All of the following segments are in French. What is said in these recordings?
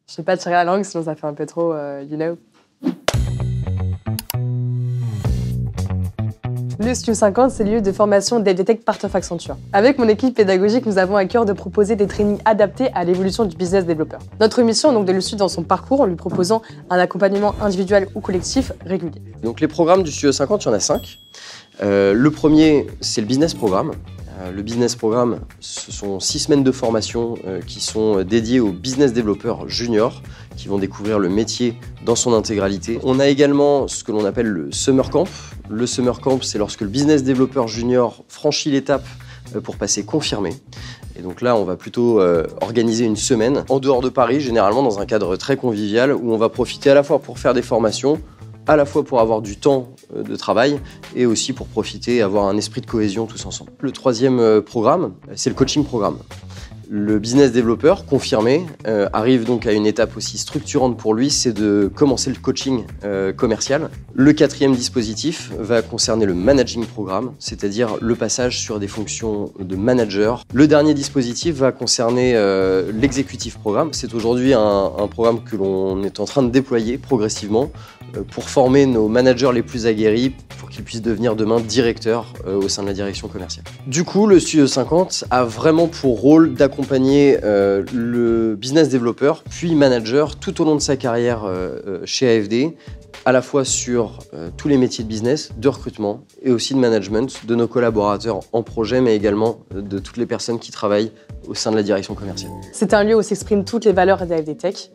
Je sais pas tirer la langue, sinon ça fait un peu trop, you know. Le Studio 50, c'est le lieu de formation DevTech part of Accenture. Avec mon équipe pédagogique, nous avons à cœur de proposer des trainings adaptés à l'évolution du business développeur. Notre mission est donc de le suivre dans son parcours en lui proposant un accompagnement individuel ou collectif régulier. Donc les programmes du Studio 50, il y en a 5. Le premier, c'est le business programme. Le business programme, ce sont 6 semaines de formation qui sont dédiées aux business développeurs juniors qui vont découvrir le métier dans son intégralité. On a également ce que l'on appelle le Summer Camp. Le Summer Camp, c'est lorsque le business développeur junior franchit l'étape pour passer confirmé. Et donc là, on va plutôt organiser une semaine en dehors de Paris, généralement dans un cadre très convivial où on va profiter à la fois pour faire des formations, à la fois pour avoir du temps de travail et aussi pour profiter et avoir un esprit de cohésion tous ensemble. Le troisième programme, c'est le coaching programme. Le business développeur confirmé arrive donc à une étape aussi structurante pour lui, c'est de commencer le coaching commercial. Le quatrième dispositif va concerner le managing programme, c'est-à-dire le passage sur des fonctions de manager. Le dernier dispositif va concerner l'exécutif programme. C'est aujourd'hui un programme que l'on est en train de déployer progressivement pour former nos managers les plus aguerris pour qu'ils puissent devenir demain directeurs au sein de la direction commerciale. Du coup, le Studio 50 a vraiment pour rôle d'accompagner le business développeur puis manager tout au long de sa carrière chez AFD, à la fois sur tous les métiers de business, de recrutement et aussi de management de nos collaborateurs en projet, mais également de toutes les personnes qui travaillent au sein de la direction commerciale. C'est un lieu où s'expriment toutes les valeurs d'AFD Tech.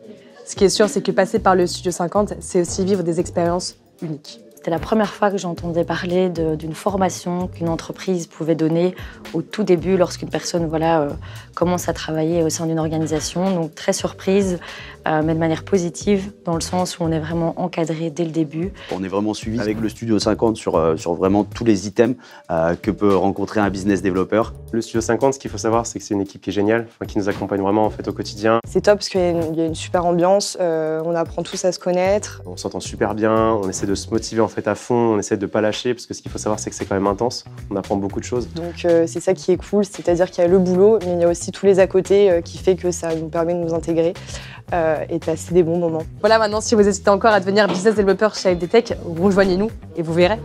Ce qui est sûr, c'est que passer par le Studio 50, c'est aussi vivre des expériences uniques. C'était la première fois que j'entendais parler d'une formation qu'une entreprise pouvait donner au tout début lorsqu'une personne commence à travailler au sein d'une organisation. Donc très surprise, mais de manière positive, dans le sens où on est vraiment encadré dès le début. On est vraiment suivi avec le Studio 50 sur vraiment tous les items que peut rencontrer un business développeur. Le Studio 50, ce qu'il faut savoir, c'est que c'est une équipe qui est géniale, qui nous accompagne vraiment au quotidien. C'est top parce qu'il y a une super ambiance, on apprend tous à se connaître. On s'entend super bien, on essaie de se motiver à fond, on essaie de ne pas lâcher parce que ce qu'il faut savoir, c'est que c'est quand même intense. On apprend beaucoup de choses. Donc c'est ça qui est cool, c'est-à-dire qu'il y a le boulot, mais il y a aussi tous les à côté qui fait que ça nous permet de nous intégrer et de passer des bons moments. Voilà, maintenant, si vous hésitez encore à devenir business développeur chez AFD Tech, rejoignez-nous et vous verrez.